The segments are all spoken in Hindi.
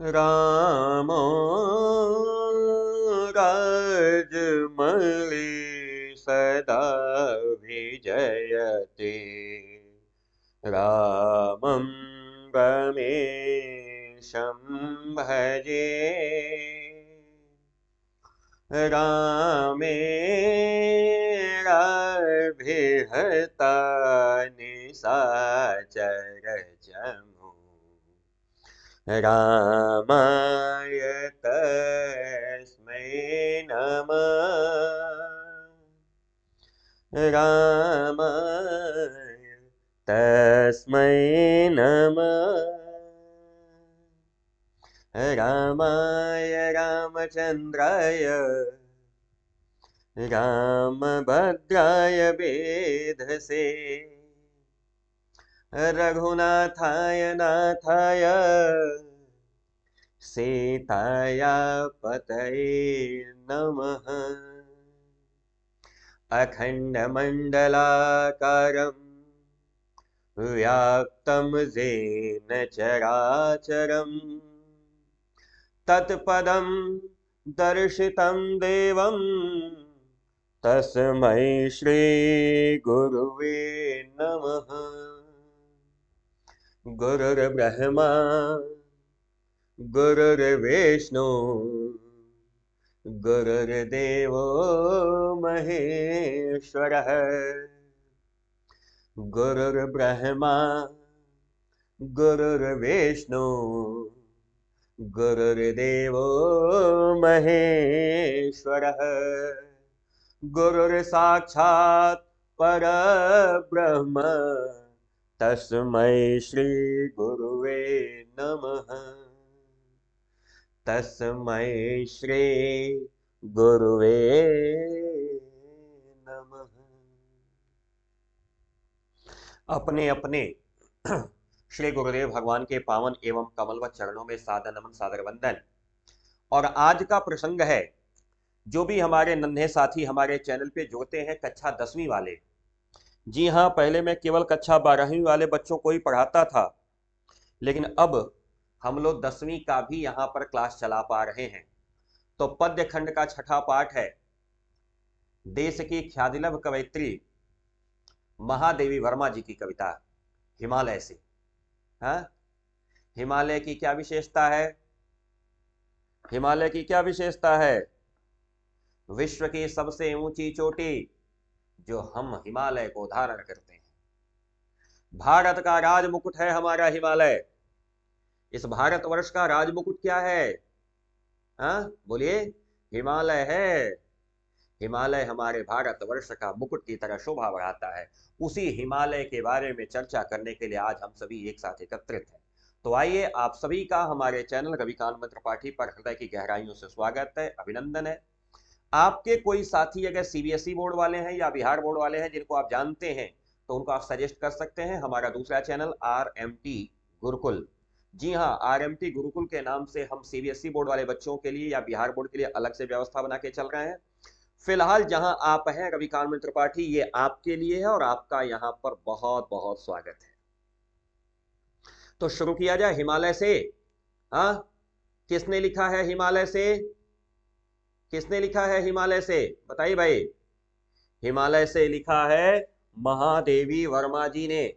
रामो राजमली सदा विजयते रामं रमेशं भजे रामेणाभिहता निशाचर जमु रामाय तस्मै नमः रामाय तस्मै नमः रामाय रामचन्द्राय रामभद्राय वेधसे रघुनाथाय नाथाय सीताया पतये नमः अखण्डमण्डलाकारं व्याप्तं येन चराचरं तत्पदं दर्शितं देवं तस्मै श्रीगुरुवे नमः गुरुर्ब्रह्मा गुरुर्विष्णु गुरुर्देवो महेश्वरः गुरुर्ब्रह्मा गुरुर्विष्णु गुरुर्देवो महेश्वरः गुरुर्साक्षात् परब्रह्म तस्मै श्री गुरुवे नमः तस्मै श्री गुरुवे नमः। अपने अपने श्री गुरुदेव भगवान के पावन एवं कमलवत चरणों में सादर नमन सादर वंदन। और आज का प्रसंग है, जो भी हमारे नन्हे साथी हमारे चैनल पे जुड़ते हैं कक्षा 10वीं वाले, जी हाँ, पहले मैं केवल कक्षा 12वीं वाले बच्चों को ही पढ़ाता था, लेकिन अब हम लोग 10वीं का भी यहाँ पर क्लास चला पा रहे हैं। तो पद्य खंड का छठा पाठ है, देश की ख्यातिलभ कवयित्री महादेवी वर्मा जी की कविता हिमालय से। हाँ, हिमालय की क्या विशेषता है? हिमालय की क्या विशेषता है? विश्व की सबसे ऊंची चोटी जो हम हिमालय को धारण करते हैं। भारत का राज मुकुट है हमारा हिमालय। इस भारतवर्ष का राज मुकुट क्या है? हाँ बोलिए, हिमालय है। हिमालय हमारे भारतवर्ष का मुकुट की तरह शोभा बढ़ाता है। उसी हिमालय के बारे में चर्चा करने के लिए आज हम सभी एक साथ एकत्रित हैं। तो आइए, आप सभी का हमारे चैनल रविकांत मंत्र पाठी पर हृदय की गहराइयों से स्वागत है, अभिनंदन है। आपके कोई साथी अगर सीबीएसई बोर्ड वाले हैं या बिहार बोर्ड वाले हैं जिनको आप जानते हैं, तो उनको आप सजेस्ट कर सकते हैं हमारा दूसरा चैनल आरएमटी गुरुकुल। जी हाँ, आरएमटी गुरुकुल के नाम से हम सीबीएसई बोर्ड वाले बच्चों के लिए या बिहार बोर्ड के लिए अलग से व्यवस्था बना के चल रहे हैं। फिलहाल जहां आप हैं रविकांत मंत्र पाठी, ये आपके लिए है और आपका यहां पर बहुत बहुत स्वागत है। तो शुरू किया जाए हिमालय से। हाँ, किसने लिखा है हिमालय से? किसने लिखा है हिमालय से? बताइए भाई। हिमालय से लिखा है महादेवी वर्मा जी ने।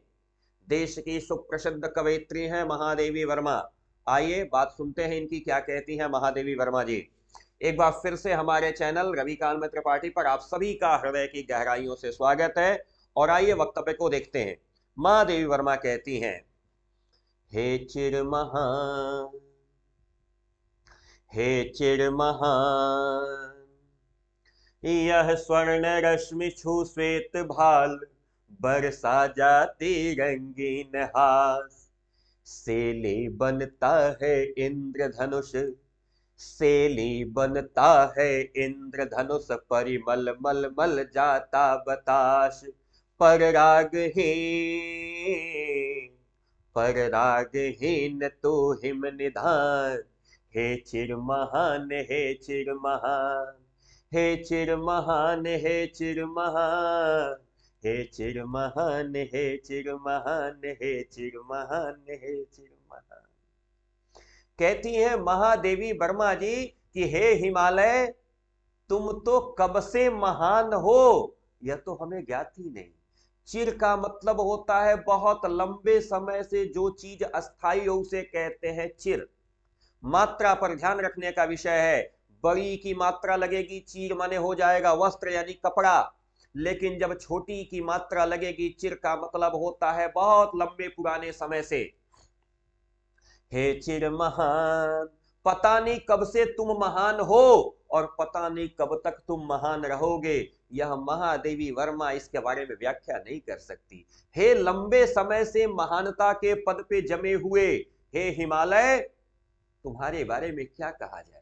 देश की सुप्रसिद्ध कवयित्री हैं महादेवी वर्मा। आइए बात सुनते हैं इनकी, क्या कहती हैं महादेवी वर्मा जी। एक बार फिर से हमारे चैनल रविकांत मित्र पार्टी पर आप सभी का हृदय की गहराइयों से स्वागत है। और आइए वक्तव्य को देखते हैं। महादेवी वर्मा कहती हैं, हे चिर महान, हे चिर महान, यह स्वर्ण रश्मि छू श्वेत भाल, बरसा जाती रंगीन हास। सेली बनता है इंद्रधनुष, सेली बनता है इंद्रधनुष, परिमल मल मल जाता बताश। परागहीन तू हिम निधान, हे चिर महान, हे चिर महान, हे चिर महान, हे चिर महान, हे चिर महान, हे चिर महान, हे चिर महान, हे चिर महान। कहती हैं महादेवी वर्मा जी कि हे हिमालय, तुम तो कब से महान हो यह तो हमें ज्ञात ही नहीं। चिर का मतलब होता है बहुत लंबे समय से जो चीज अस्थायी हो उसे कहते हैं चिर। मात्रा पर ध्यान रखने का विषय है। बड़ी की मात्रा लगेगी चीर माने हो जाएगा वस्त्र यानी कपड़ा, लेकिन जब छोटी की मात्रा लगेगी चिर का मतलब होता है बहुत लंबे पुराने समय से। हे चिर महान, पता नहीं कब से तुम महान हो और पता नहीं कब तक तुम महान रहोगे, यह महादेवी वर्मा इसके बारे में व्याख्या नहीं कर सकती। हे लंबे समय से महानता के पद पे जमे हुए हे हिमालय, तुम्हारे बारे में क्या कहा जाए।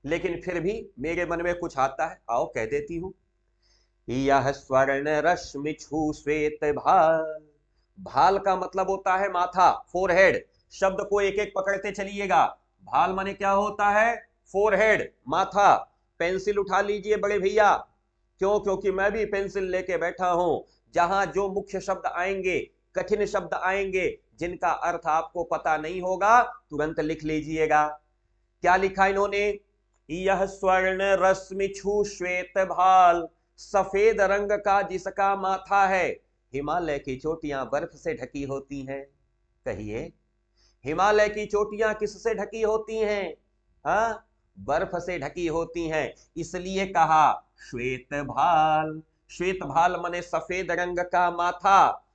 लेकिन फिर भी मेरे मन में कुछ आता है, आओ कह देती हूं। यह स्वर्ण रश्मि छू श्वेत भाल। भाल का मतलब होता है माथा, फोरहेड। शब्द को एक एक पकड़ते चलिएगा। भाल माने क्या होता है? फोरहेड, माथा। पेंसिल उठा लीजिए बड़े भैया, क्यों? क्योंकि मैं भी पेंसिल लेके बैठा हूं। जहां जो मुख्य शब्द आएंगे, कठिन शब्द आएंगे, जिनका अर्थ आपको पता नहीं होगा, तुरंत लिख लीजिएगा। क्या लिखा इन्होंने? यह स्वर्ण रश्मि छू श्वेत भाल, सफेद रंग का जिसका माथा है। हिमालय की चोटियां बर्फ से ढकी होती हैं। कहिए, हिमालय की चोटियां किससे ढकी होती हैं? हाँ, बर्फ से ढकी होती हैं, इसलिए कहा श्वेत भाल। श्वेत भाल माने सफेद रंग का माथा।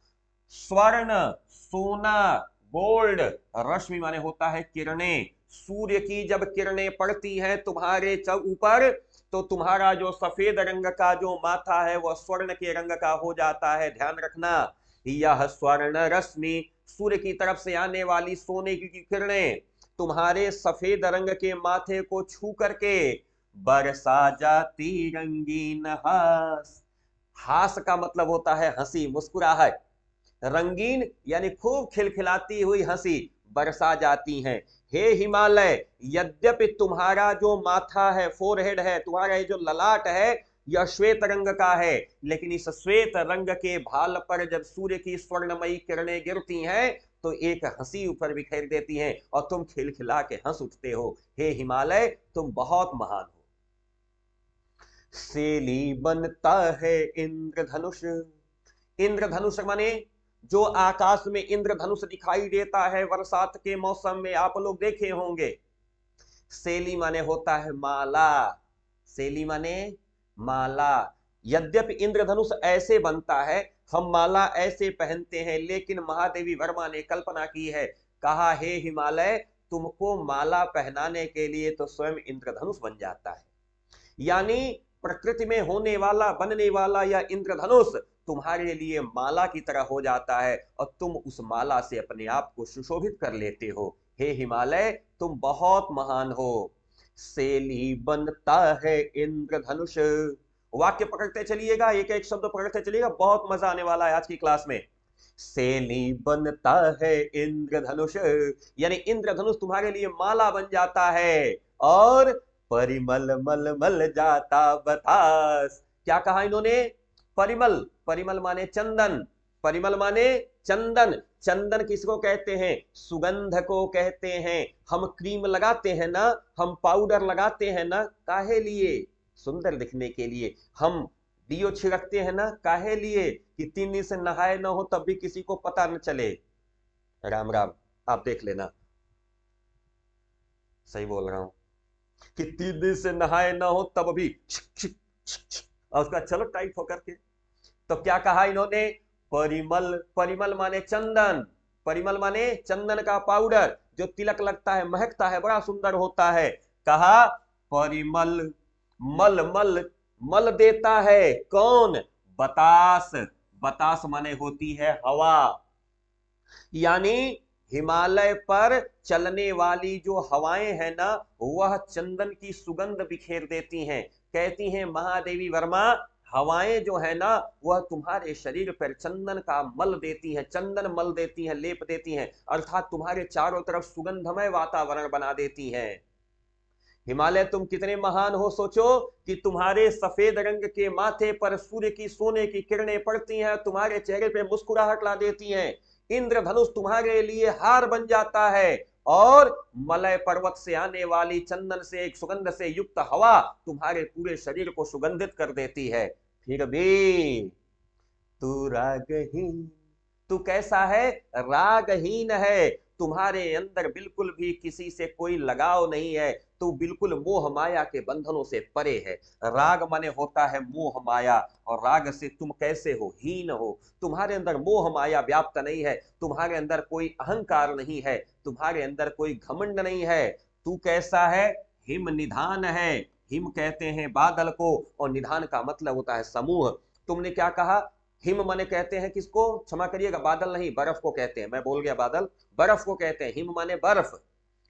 स्वर्ण सोना, गोल्ड। रश्मि माने होता है किरणें। सूर्य की जब किरणें पड़ती हैं तुम्हारे ऊपर, तो तुम्हारा जो सफेद रंग का जो माथा है वह स्वर्ण के रंग का हो जाता है। ध्यान रखना, यह स्वर्ण रश्मि, सूर्य की तरफ से आने वाली सोने की किरणें तुम्हारे सफेद रंग के माथे को छू करके बरसा जाती रंगीन हास। हास का मतलब होता है हंसी, मुस्कुराहट। रंगीन यानी खूब खिलखिलाती हुई हंसी बरसा जाती हैं। हे हिमालय, यद्यपि तुम्हारा जो माथा है, फोरहेड है, तुम्हारा जो ललाट है, यह श्वेत रंग का है, लेकिन इस श्वेत रंग के भाल पर जब सूर्य की स्वर्णमयी किरणें गिरती हैं तो एक हंसी ऊपर बिखेर देती हैं और तुम खिलखिला के हंस उठते हो। हे हिमालय, तुम बहुत महान हो। सेली बनता है इंद्रधनुष। इंद्रधनुष माने जो आकाश में इंद्रधनुष दिखाई देता है बरसात के मौसम में, आप लोग देखे होंगे। सेली माने होता है माला। सेली माने माला। यद्यपि इंद्रधनुष ऐसे बनता है, हम माला ऐसे पहनते हैं, लेकिन महादेवी वर्मा ने कल्पना की है। कहा हे हिमालय, तुमको माला पहनाने के लिए तो स्वयं इंद्रधनुष बन जाता है। यानी प्रकृति में होने वाला, बनने वाला यह इंद्रधनुष तुम्हारे लिए माला की तरह हो जाता है और तुम उस माला से अपने आप को सुशोभित कर लेते हो। हे हिमालय, तुम बहुत महान हो। सेली बनता है इंद्रधनुष। वाक्य पकड़ते चलिएगा, एक एक शब्द पकड़ते चलिएगा, बहुत मजा आने वाला है आज की क्लास में। सेली बनता है इंद्रधनुष, यानी इंद्रधनुष तुम्हारे लिए माला बन जाता है। और परिमल मल मल जाता बतास। क्या कहा इन्होंने? परिमल। परिमल माने चंदन। परिमल माने चंदन। चंदन किसको कहते हैं? सुगंध को कहते हैं। हम क्रीम लगाते हैं ना, हम पाउडर लगाते हैं ना, काहे लिए? सुंदर दिखने के लिए। हम डियो छिड़कते हैं ना, काहे लिए? कि 3 दिन से नहाए ना हो तब भी किसी को पता न चले। राम राम, आप देख लेना, सही बोल रहा हूं कि 3 दिन से नहाए ना हो तब भी और उसका चलो टाइट होकर के। तो क्या कहा इन्होंने? परिमल। परिमल माने चंदन। परिमल माने चंदन का पाउडर जो तिलक लगता है, महकता है, बड़ा सुंदर होता है। कहा परिमल। मल मल मल देता है कौन? बतास। बतास माने होती है हवा। यानी हिमालय पर चलने वाली जो हवाएं हैं ना, वह चंदन की सुगंध बिखेर देती हैं। कहती हैं महादेवी वर्मा, हवाएं जो है ना वह तुम्हारे शरीर पर चंदन का मल देती हैं, चंदन मल देती हैं, लेप देती हैं, अर्थात तुम्हारे चारों तरफ सुगंधमय वातावरण बना देती हैं। हिमालय, तुम कितने महान हो, सोचो कि तुम्हारे सफेद रंग के माथे पर सूर्य की सोने की किरणें पड़ती हैं, तुम्हारे चेहरे पे मुस्कुराहट ला देती हैं। इंद्रधनुष तुम्हारे लिए हार बन जाता है और मलय पर्वत से आने वाली चंदन से एक सुगंध से युक्त हवा तुम्हारे पूरे शरीर को सुगंधित कर देती है, फिर भी तू रागहीन, तू कैसा है? रागहीन है। तुम्हारे अंदर बिल्कुल भी किसी से कोई लगाव नहीं है, तू बिल्कुल मोह माया के बंधनों से परे है। राग माने होता है मोह माया, और राग से तुम कैसे हो? हीन हो। तुम्हारे अंदर मोह माया व्याप्त नहीं है, तुम्हारे अंदर कोई अहंकार नहीं है, तुम्हारे अंदर कोई घमंड नहीं है। तू कैसा है? हिम निधान है। हिम कहते हैं बादल को, और निधान का मतलब होता है समूह। तुमने क्या कहा? हिम माने कहते हैं किसको? क्षमा करिएगा, बादल नहीं, बर्फ को कहते हैं। मैं बोल गया बादल, बर्फ को कहते हैं। हिम माने बर्फ,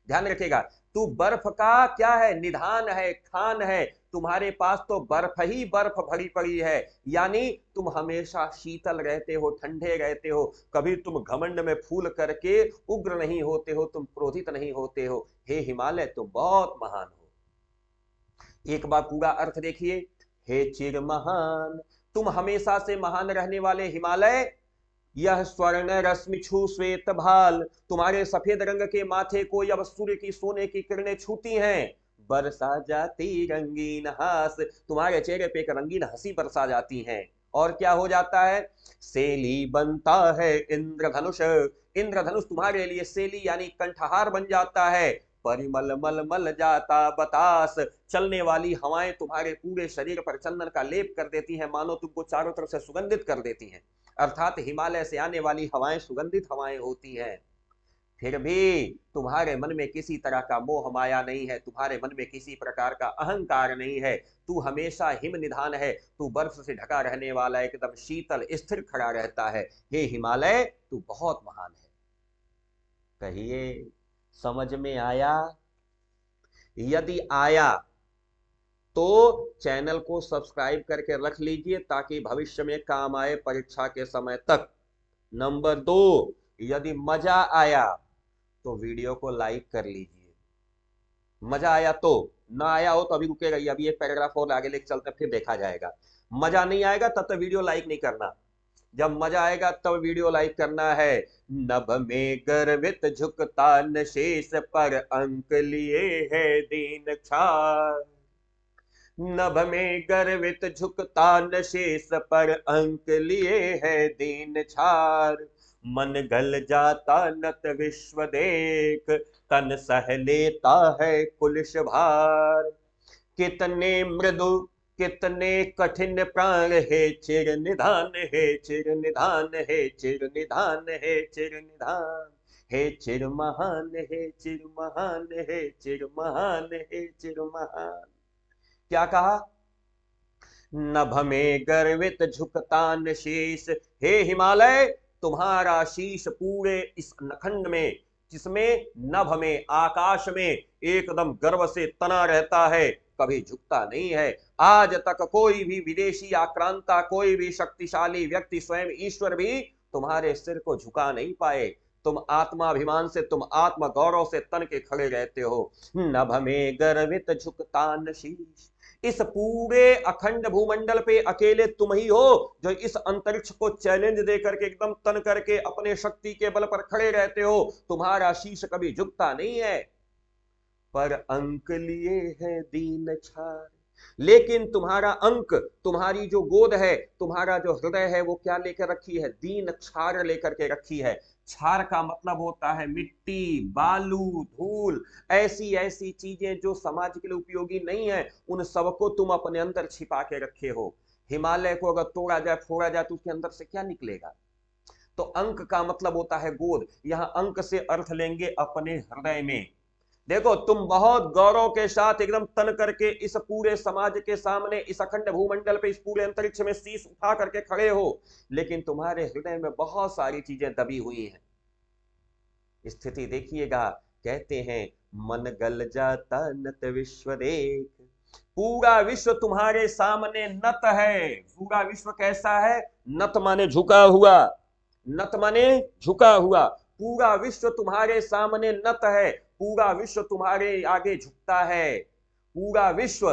ध्यान रखिएगा। तू बर्फ का क्या है? निधान है, खान है। तुम्हारे पास तो बर्फ ही बर्फ भरी पड़ी है, यानी तुम हमेशा शीतल रहते हो, ठंडे रहते हो। कभी तुम घमंड में फूल करके उग्र नहीं होते हो, तुम क्रोधित नहीं होते हो। हे हिमालय, तुम बहुत महान हो। एक बार पूरा अर्थ देखिए। हे चिर महान, तुम हमेशा से महान रहने वाले हिमालय, यह स्वर्ण रश्मि छू श्वेत भाल, तुम्हारे सफेद रंग के माथे को अब सूर्य की सोने की किरणें छूती हैं। बरसा जाती रंगीन हास, तुम्हारे चेहरे पे एक रंगीन हंसी बरसा जाती है। और क्या हो जाता है? सेली बनता है इंद्रधनुष, इंद्रधनुष तुम्हारे लिए सेली यानी कंठहार बन जाता है। परिमल मल मल जाता बतास, चलने वाली हवाएं तुम्हारे पूरे शरीर पर चंदन का लेप कर देती हैं, मानो तुमको चारों तरफ से सुगंधित कर देती हैं। अर्थात हिमालय से आने वाली हवाएं सुगंधित हवाएं होती हैं। फिर भी तुम्हारे मन में किसी तरह का मोह माया नहीं है, तुम्हारे मन में किसी प्रकार का अहंकार नहीं है। तू हमेशा हिम निधान है, तू बर्फ से ढका रहने वाला, एकदम शीतल स्थिर खड़ा रहता है। हे हिमालय, तू बहुत महान है। कहिए, समझ में आया? यदि आया तो चैनल को सब्सक्राइब करके रख लीजिए, ताकि भविष्य में काम आए परीक्षा के समय तक। नंबर 2, यदि मजा आया तो वीडियो को लाइक कर लीजिए। मजा आया तो, ना आया हो तो अभी रुके रहिए, अभी एक पैराग्राफ और आगे लेके चलते फिर देखा जाएगा। मजा नहीं आएगा तब तक वीडियो लाइक नहीं करना, जब मजा आएगा तब वीडियो लाइक करना है। नभ में गर्वित झुकता नशेष पर अंक लिए है दीन छार, नभ में गर्वित झुकता नशेष पर अंक लिए है दीन छार। मन गल जाता नत विश्व देख, तन सह लेता है कुलिश भार। कितने मृदु कितने कठिन प्राण है चिर निधान, है चिर निधान, है चिर निधान, है चिर निधान, हे चिर महान, हे चिर महान, हे चिर महान, हे चिर महान। क्या कहा? नभ में गर्वित झुकता शीश, हे हिमालय, तुम्हारा शीश पूरे इस नखंड में, जिसमें नभ में, आकाश में एकदम गर्व से तना रहता है, कभी झुकता नहीं है। आज तक कोई भी विदेशी आक्रांता, कोई भी शक्तिशाली व्यक्ति, स्वयं ईश्वर भी तुम्हारे सिर को झुका नहीं पाए। तुम आत्माभिमान से, तुम आत्म गौरव से तन के खड़े रहते हो। नभ में गर्वित झुकता शीश, इस पूरे अखंड भूमंडल पे अकेले तुम ही हो जो इस अंतरिक्ष को चैलेंज देकर के एकदम तन करके अपने शक्ति के बल पर खड़े रहते हो। तुम्हारा शीश कभी झुकता नहीं है। पर अंक लिए है दीन छार, लेकिन तुम्हारा अंक, तुम्हारी जो गोद है, तुम्हारा जो हृदय है, वो क्या लेकर रखी है? दीन छार लेकर के रखी है। छार का मतलब होता है मिट्टी, बालू, धूल, ऐसी ऐसी चीजें जो समाज के लिए उपयोगी नहीं है, उन सबको तुम अपने अंदर छिपा के रखे हो। हिमालय को अगर तोड़ा जाए, फोड़ा जाए, तो उसके अंदर से क्या निकलेगा? तो अंक का मतलब होता है गोद। यहां अंक से अर्थ लेंगे अपने हृदय में। देखो, तुम बहुत गौरव के साथ एकदम तन करके इस पूरे समाज के सामने, इस अखंड भूमंडल पे, इस पूरे अंतरिक्ष में शीश उठा करके खड़े हो, लेकिन तुम्हारे हृदय में बहुत सारी चीजें दबी हुई हैं। स्थिति देखिएगा। कहते हैं मन गल जाता नत विश्व देख, पूरा विश्व तुम्हारे सामने नत है। पूरा विश्व कैसा है? नत माने झुका हुआ, नत माने झुका हुआ। पूरा विश्व तुम्हारे सामने नत है, पूरा विश्व तुम्हारे आगे झुकता है। पूरा विश्व,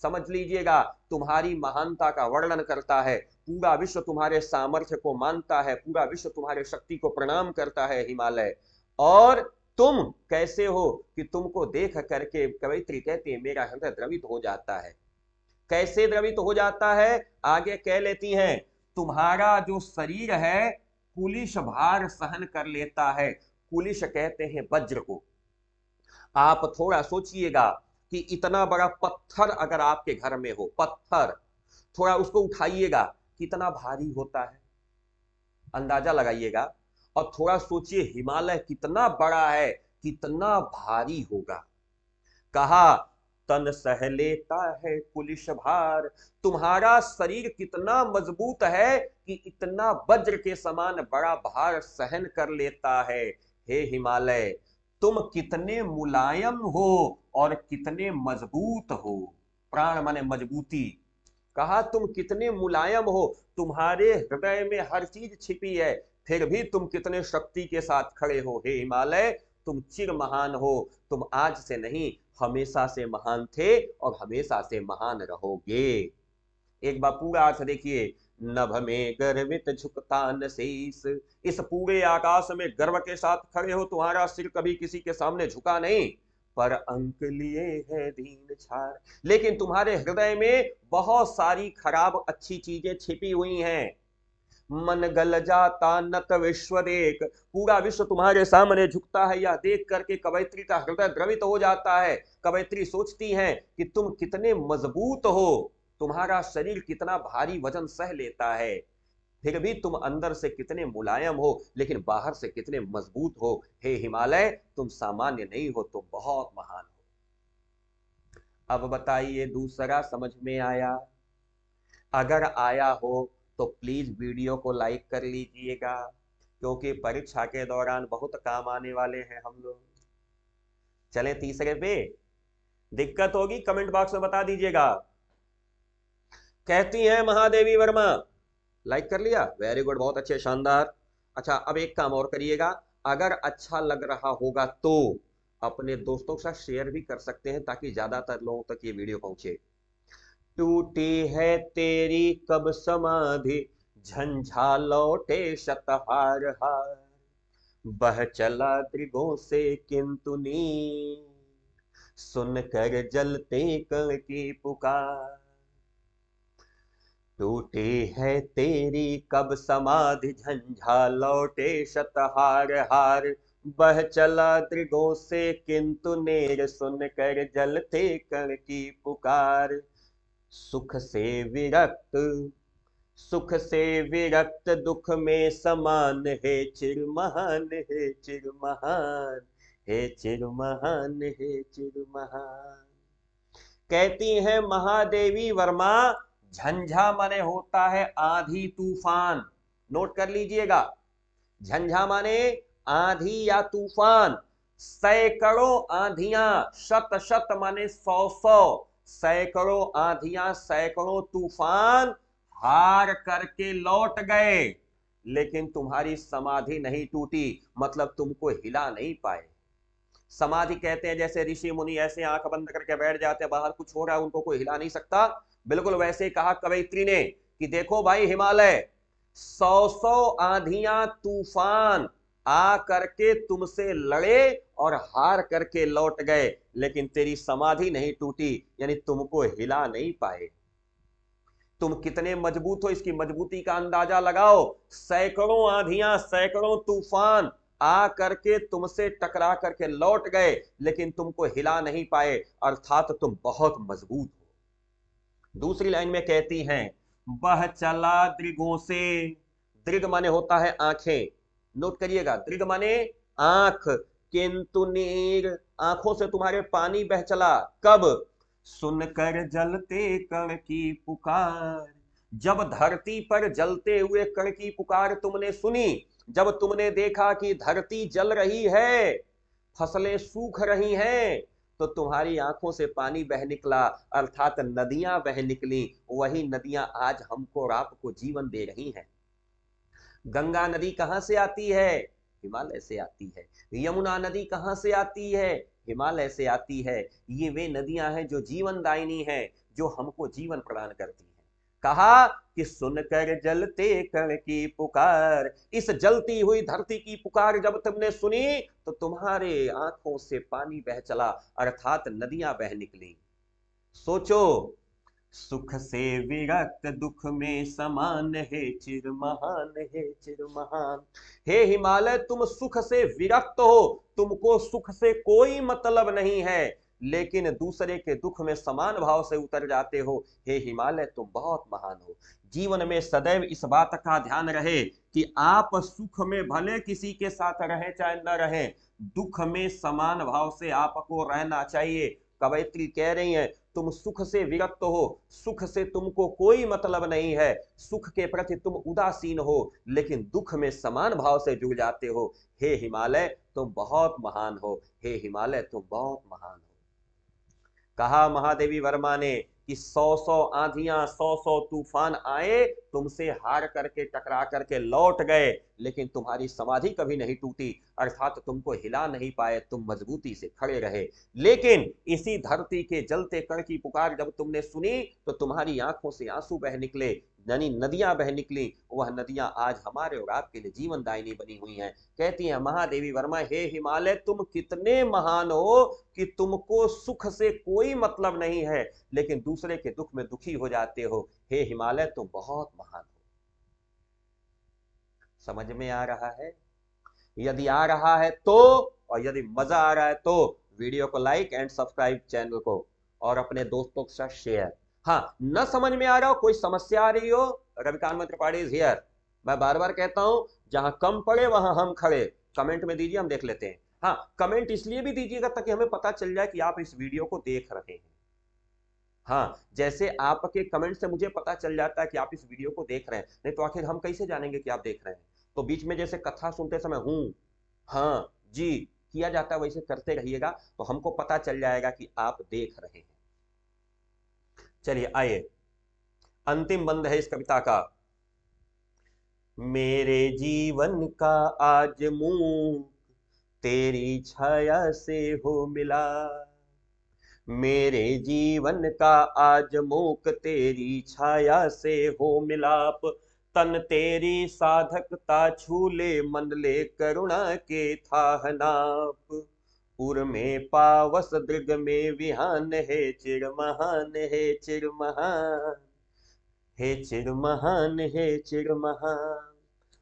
समझ लीजिएगा, तुम्हारी महानता का वर्णन करता है। पूरा विश्व तुम्हारे सामर्थ्य को मानता है, पूरा विश्व तुम्हारे शक्ति को प्रणाम करता है हिमालय। और तुम कैसे हो कि तुमको देख करके कवयित्री कहती है मेरा हृदय द्रवित हो जाता है। कैसे द्रवित हो जाता है, आगे कह लेती हैं, तुम्हारा जो शरीर है कुलिश भार सहन कर लेता है। कुलिश कहते हैं वज्र को। आप थोड़ा सोचिएगा कि इतना बड़ा पत्थर अगर आपके घर में हो, पत्थर थोड़ा उसको उठाइएगा कितना भारी होता है, अंदाजा लगाइएगा। और थोड़ा सोचिए हिमालय कितना बड़ा है, कितना भारी होगा। कहा तन सह लेता है कुलिश भार, तुम्हारा शरीर कितना मजबूत है कि इतना वज्र के समान बड़ा भार सहन कर लेता है। हे हिमालय तुम कितने मुलायम हो और कितने मजबूत हो। प्राण माने मजबूती। कहा तुम कितने मुलायम हो, तुम्हारे हृदय में हर चीज छिपी है, फिर भी तुम कितने शक्ति के साथ खड़े हो। हे हिमालय तुम चिर महान हो, तुम आज से नहीं हमेशा से महान थे और हमेशा से महान रहोगे। एक बार पूरा अर्थ देखिए, नभ में गर्वित झुकता न शीस, इस पूरे आकाश में गर्व के साथ खड़े हो, तुम्हारा सिर कभी किसी के सामने झुका नहीं। पर अंक लिए है दीन छार, लेकिन तुम्हारे हृदय में बहुत सारी खराब अच्छी चीजें छिपी हुई हैं। मन गल जाता नत विश्व देख, पूरा विश्व तुम्हारे सामने झुकता है, यह देख करके कवयित्री का हृदय द्रवित हो जाता है। कवयित्री सोचती है कि तुम कितने मजबूत हो, तुम्हारा शरीर कितना भारी वजन सह लेता है, फिर भी तुम अंदर से कितने मुलायम हो, लेकिन बाहर से कितने मजबूत हो। हे हिमालय तुम सामान्य नहीं हो, तुम बहुत महान हो। अब बताइए दूसरा समझ में आया? अगर आया हो तो प्लीज वीडियो को लाइक कर लीजिएगा, क्योंकि परीक्षा के दौरान बहुत काम आने वाले हैं हम लोग। चले तीसरे पे, दिक्कत होगी कमेंट बॉक्स में बता दीजिएगा। कहती हैं महादेवी वर्मा, लाइक कर लिया, वेरी गुड, बहुत अच्छे, शानदार। अच्छा अब एक काम और करिएगा, अगर अच्छा लग रहा होगा तो अपने दोस्तों के साथ शेयर भी कर सकते हैं ताकि ज्यादातर लोगों तक ये वीडियो पहुंचे। टूटी है तेरी कब समाधि, झंझा लौटे शतहार हार, बह चला दृगों से किंतु नीर, सुन कर जलते कण की पुकार। टूटी है तेरी कब समाधि, झंझा लौटे शतहार हार, बह चला दृगों से किंतु नीर, सुन कर जलते कण की पुकार। सुख से विरक्त दुख में समान, हे चिर महान, हे चिर महान, हे चिर महान, हे चिर महान। कहती है महादेवी वर्मा, झंझा माने होता है आंधी तूफान, नोट कर लीजिएगा। झंझा माने आंधी या तूफान, सैकड़ों आंधियां, शत शत माने 100 सैकड़ों आंधियां सैकड़ों तूफान हार करके लौट गए, लेकिन तुम्हारी समाधि नहीं टूटी, मतलब तुमको हिला नहीं पाए। समाधि कहते हैं जैसे ऋषि मुनि ऐसे आंख बंद करके बैठ जाते हैं, बाहर कुछ हो रहा है उनको कोई हिला नहीं सकता, बिल्कुल वैसे कहा कवयित्री ने कि देखो भाई हिमालय, 100 आंधियां तूफान आ करके तुमसे लड़े और हार करके लौट गए, लेकिन तेरी समाधि नहीं टूटी, यानी तुमको हिला नहीं पाए। तुम कितने मजबूत हो इसकी मजबूती का अंदाजा लगाओ। सैकड़ों आंधियां सैकड़ों तूफान आ करके तुमसे टकरा करके लौट गए, लेकिन तुमको हिला नहीं पाए, अर्थात तुम बहुत मजबूत हो। दूसरी लाइन में कहती हैं, बह चला दृगों से, दृग माने होता है आंखें, नोट करिएगा, दृग माने आंख, किंतु नीर, आंखों से तुम्हारे पानी बह चला, कब? सुनकर जलते कण की पुकार, जब धरती पर जलते हुए कण की पुकार तुमने सुनी, जब तुमने देखा कि धरती जल रही है, फसलें सूख रही हैं, तो तुम्हारी आंखों से पानी बह निकला, अर्थात नदियां बह निकली। वही नदियां आज हमको और आपको जीवन दे रही हैं। गंगा नदी कहां से आती है? हिमालय से आती है। यमुना नदी कहां से आती है? हिमालय से आती है। ये वे नदियां हैं जो जीवन दायिनी हैं, जो हमको जीवन प्रदान करती हैं। कहा कि सुनकर जलते कण की पुकार, इस जलती हुई धरती की पुकार जब तुमने सुनी तो तुम्हारे आंखों से पानी बह चला, अर्थात नदियां बह निकली। सोचो, सुख से विरक्त दुख में समान है चिर महान, है चिर महान। हे हिमालय, तुम सुख से विरक्त हो, तुमको सुख से कोई मतलब नहीं है, लेकिन दूसरे के दुख में समान भाव से उतर जाते हो। हे हिमालय, तुम बहुत महान हो। जीवन में सदैव इस बात का ध्यान रहे कि आप सुख में भले किसी के साथ रहें चाहे न रहें, दुख में समान भाव से आपको रहना चाहिए। कवयित्री कह रही है, तुम सुख से विरक्त हो, सुख से तुमको कोई मतलब नहीं है, सुख के प्रति तुम उदासीन हो, लेकिन दुख में समान भाव से जुड़ जाते हो। हे हिमालय, तुम बहुत महान हो। हे हिमालय, तुम बहुत महान हो। कहा महादेवी वर्मा ने कि 100 आंधियां 100 तूफान आए, तुमसे हार करके टकरा करके लौट गए, लेकिन तुम्हारी समाधि कभी नहीं टूटी, अर्थात तुमको हिला नहीं पाए, तुम मजबूती से खड़े रहे। लेकिन इसी धरती के जलते कण की पुकार जब तुमने सुनी तो तुम्हारी आंखों से आंसू बह निकले, यानी नदियां बह निकली। वह नदियां आज हमारे और आपके लिए जीवन दायिनी बनी हुई हैं। कहती हैं महादेवी वर्मा, हे हिमालय, तुम कितने महान हो कि तुमको सुख से कोई मतलब नहीं है, लेकिन दूसरे के दुख में दुखी हो जाते हो। हे हिमालय, तुम बहुत महान हो। समझ में आ रहा है? यदि आ रहा है तो, और यदि मजा आ रहा है तो वीडियो को लाइक एंड सब्सक्राइब चैनल को, और अपने दोस्तों के साथ शेयर। हाँ, न समझ में आ रहा हो, कोई समस्या आ रही हो, रविकांत त्रिपाठी इज हियर। मैं बार बार कहता हूं, जहां कम पड़े वहां हम खड़े। कमेंट में दीजिए, हम देख लेते हैं। हाँ, कमेंट इसलिए भी दीजिएगा ताकि हमें पता चल जाए कि आप इस वीडियो को देख रहे हैं। हाँ, जैसे आपके कमेंट से मुझे पता चल जाता है कि आप इस वीडियो को देख रहे हैं, नहीं तो आखिर हम कैसे जानेंगे कि आप देख रहे हैं। तो बीच में जैसे कथा सुनते समय हूं, हाँ, जी किया जाता है, वैसे करते रहिएगा, तो हमको पता चल जाएगा कि आप देख रहे हैं। चलिए आइए, अंतिम बंद है इस कविता का। मेरे जीवन का आज मुंह तेरी छाया से हो मिला, मेरे जीवन का आज मूक तेरी छाया से हो मिलाप, तन तेरी साधकता छूले मन ले करुणा के थाह नाप, उर में पावस दृग में विहान है चिर महान, है चिर महान, हे चिर महान, हे चिर महान।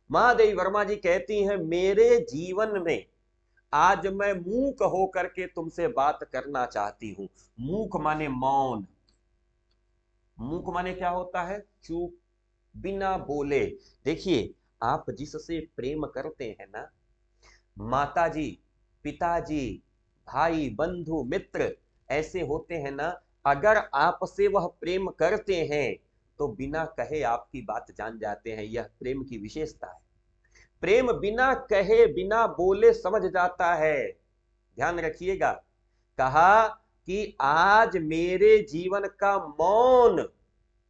महादेवी वर्मा जी कहती हैं, मेरे जीवन में आज मैं मूक होकर के तुमसे बात करना चाहती हूं। मूक माने मौन। मूक माने क्या होता है? चुप, बिना बोले। देखिए, आप जिससे प्रेम करते हैं ना, माता जी, पिताजी, भाई, बंधु, मित्र ऐसे होते हैं ना, अगर आपसे वह प्रेम करते हैं तो बिना कहे आपकी बात जान जाते हैं। यह प्रेम की विशेषता है। प्रेम बिना कहे बिना बोले समझ जाता है। ध्यान रखिएगा। कहा कि आज मेरे जीवन का मौन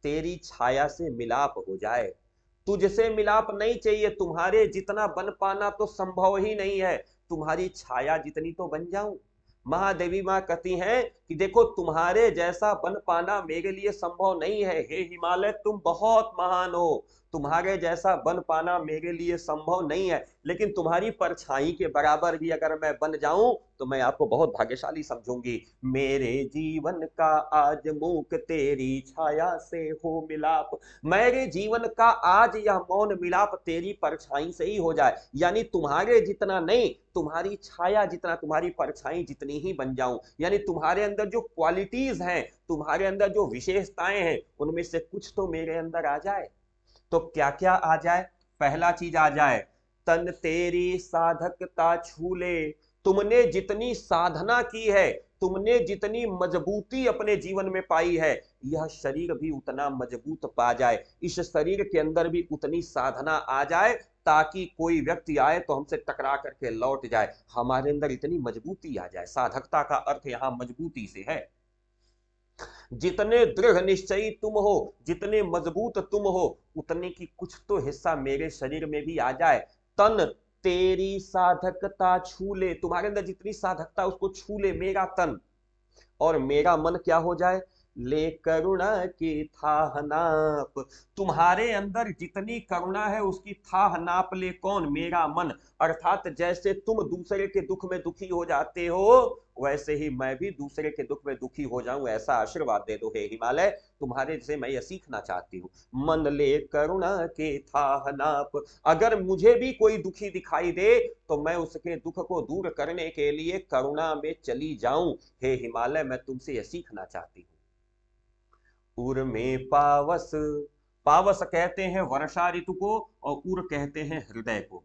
तेरी छाया से मिलाप हो जाए। तुझसे मिलाप नहीं चाहिए, तुम्हारे जितना बन पाना तो संभव ही नहीं है, तुम्हारी छाया जितनी तो बन जाऊं। महादेवी मां कहती हैं कि देखो, तुम्हारे जैसा बन पाना मेरे लिए संभव नहीं है। हे हिमालय, तुम बहुत महान हो, तुम्हारे जैसा बन पाना मेरे लिए संभव नहीं है, लेकिन तुम्हारी परछाई के बराबर भी अगर मैं बन जाऊं तो मैं आपको बहुत भाग्यशाली समझूंगी। मेरे जीवन का आज मूक तेरी छाया से हो मिलाप, मेरे जीवन का आज यह मौन मिलाप तेरी परछाई से ही हो जाए, यानी तुम्हारे जितना नहीं, तुम्हारी छाया जितना, तुम्हारी परछाई जितनी ही बन जाऊं। यानी तुम्हारे अंदर जो क्वालिटीज हैं, तुम्हारे अंदर जो विशेषताएं हैं, उनमें से कुछ तो मेरे अंदर आ जाए। तो क्या क्या आ जाए? पहला चीज आ जाए, तन तेरी साधकता छूले। तुमने जितनी साधना की है, तुमने जितनी मजबूती अपने जीवन में पाई है, यह शरीर भी उतना मजबूत पा जाए, इस शरीर के अंदर भी उतनी साधना आ जाए, ताकि कोई व्यक्ति आए तो हमसे टकरा करके लौट जाए, हमारे अंदर इतनी मजबूती आ जाए। साधकता का अर्थ यहां मजबूती से है। जितने दृढ़ निश्चयी तुम हो, जितने मजबूत तुम हो, उतने की कुछ तो हिस्सा मेरे शरीर में भी आ जाए। तन तेरी साधकता छू ले, तुम्हारे अंदर जितनी साधकता उसको छू ले मेरा तन, और मेरा मन क्या हो जाए? ले करुणा की थाह नाप। तुम्हारे अंदर जितनी करुणा है उसकी थाह नाप ले कौन? मेरा मन। अर्थात जैसे तुम दूसरे के दुख में दुखी हो जाते हो, वैसे ही मैं भी दूसरे के दुख में दुखी हो जाऊं, ऐसा आशीर्वाद दे दो हे हिमालय। तुम्हारे से मैं यह सीखना चाहती हूँ। मन ले करुणा के थाह नाप। अगर मुझे भी कोई दुखी दिखाई दे तो मैं उसके दुख को दूर करने के लिए करुणा में चली जाऊं। हे हिमालय, मैं तुमसे यह सीखना चाहती हूँ। उर में पावस, पावस कहते हैं वर्षा ऋतु को और उर कहते हैं हृदय को।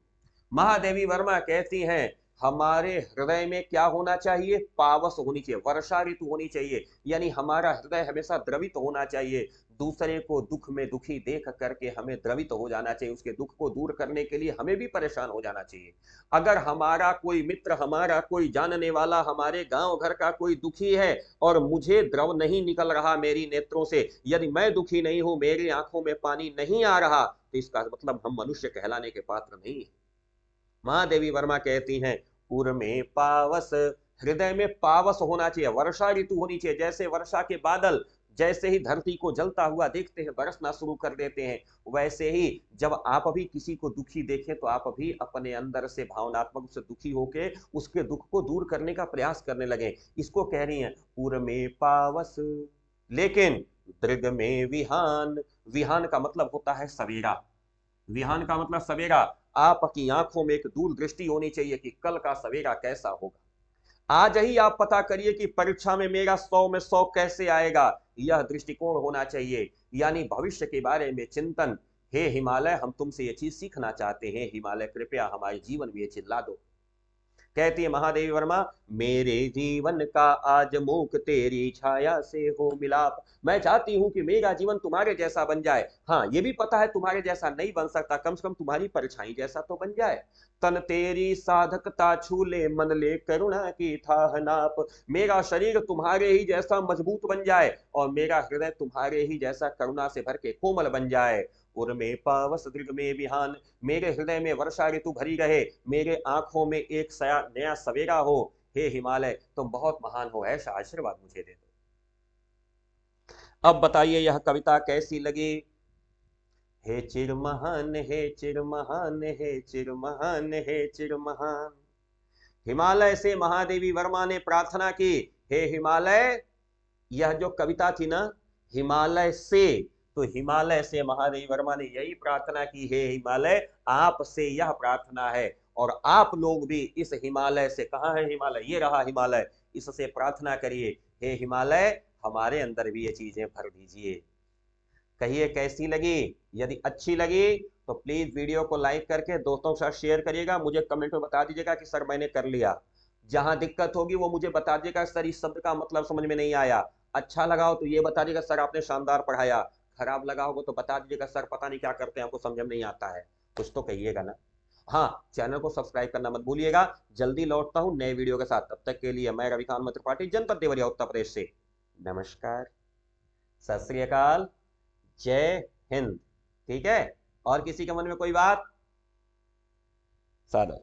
महादेवी वर्मा कहती हैं हमारे हृदय में क्या होना चाहिए? पावस होनी चाहिए, वर्षा ऋतु होनी चाहिए, यानी हमारा हृदय हमेशा द्रवित होना चाहिए। दूसरे को दुख में दुखी देख करके हमें द्रवित हो जाना चाहिए, उसके दुख को दूर करने के लिए हमें भी परेशान हो जाना चाहिए। अगर हमारा कोई मित्र, हमारा कोई जानने वाला, हमारे गांव घर का कोई दुखी है और मुझे द्रव नहीं निकल रहा मेरी नेत्रों से, यदि मैं दुखी नहीं हूं, मेरी आंखों में पानी नहीं आ रहा, तो इसका मतलब हम मनुष्य कहलाने के पात्र नहीं है। महादेवी वर्मा कहती हैं उर में पावस, हृदय में पावस होना चाहिए, वर्षा ऋतु होनी चाहिए। जैसे वर्षा के बादल जैसे ही धरती को जलता हुआ देखते हैं, बरसना शुरू कर देते हैं, वैसे ही जब आप अभी किसी को दुखी देखें तो आप अभी अपने अंदर से भावनात्मक से दुखी होके उसके दुख को दूर करने का प्रयास करने लगे। इसको कह रही हैं उर में पावस। लेकिन दृग में विहान, विहान का मतलब होता है सवेरा। विहान का मतलब सवेरा। आपकी आंखों में एक दूरदृष्टि होनी चाहिए कि कल का सवेरा कैसा होगा। आज ही आप पता करिए कि परीक्षा में मेरा 100 में 100 कैसे आएगा, यह दृष्टिकोण होना चाहिए, यानी भविष्य के बारे में चिंतन। हे हिमालय, हम तुमसे ये चीज सीखना चाहते हैं। हिमालय कृपया हमारे जीवन में ये चीज ला दो। कहती है महादेवी वर्मा, मेरे जीवन का आज मुख तेरी छाया से हो मिलाप। मैं चाहती हूं कि मेरा जीवन तुम्हारे जैसा बन जाए। हाँ, ये भी पता है तुम्हारे जैसा नहीं बन सकता, कम से कम तुम्हारी परछाई जैसा तो बन जाए। तन तेरी साधकता छू ले, मन ले करुणा की थाह नाप। मेरा शरीर तुम्हारे ही जैसा मजबूत बन जाए और मेरा हृदय तुम्हारे ही जैसा करुणा से भर के कोमल बन जाए। उर में पावस दृग में विहान, मेरे हृदय में वर्षा ऋतु भरी रहे, मेरे आंखों में एक नया सवेरा हो। हे हिमालय, तुम बहुत महान हो, ऐसा आशीर्वाद मुझे दे दो। अब बताइए यह कविता कैसी लगी? हे चिर महान, हे चिर महान, हे चिर महान, हे चिर महान। हिमालय से महादेवी वर्मा ने प्रार्थना की, हे हिमालय, यह जो कविता थी ना, हिमालय से, तो हिमालय से महादेवी वर्मा ने यही प्रार्थना की, हे हिमालय, आपसे यह प्रार्थना है और आप लोग भी इस हिमालय से, कहां है हिमालय? ये रहा हिमालय, इससे प्रार्थना करिए, हे हिमालय, हमारे अंदर भी ये चीजें भर दीजिए। कहिए कैसी लगी? यदि अच्छी लगी तो प्लीज वीडियो को लाइक करके दोस्तों के साथ शेयर करिएगा। मुझे कमेंट में बता दीजिएगा कि सर मैंने कर लिया। जहां दिक्कत होगी वो मुझे बता दीजिएगा, सर इस शब्द का मतलब समझ में नहीं आया। अच्छा लगा हो तो ये बता दीजिएगा, सर आपने शानदार पढ़ाया। खराब लगा होगा तो बता दीजिएगा, सर पता नहीं क्या करते हैं, हमको समझ में नहीं आता है। कुछ तो कहिएगा ना। हाँ, चैनल को सब्सक्राइब करना मत भूलिएगा। जल्दी लौटता हूं नए वीडियो के साथ, तब तक के लिए मैं रविकांत त्रिपाठी, जनपद देवरिया, उत्तर प्रदेश से नमस्कार, सत श्री अकाल, जय हिंद। ठीक है, और किसी के मन में कोई बात? सादा।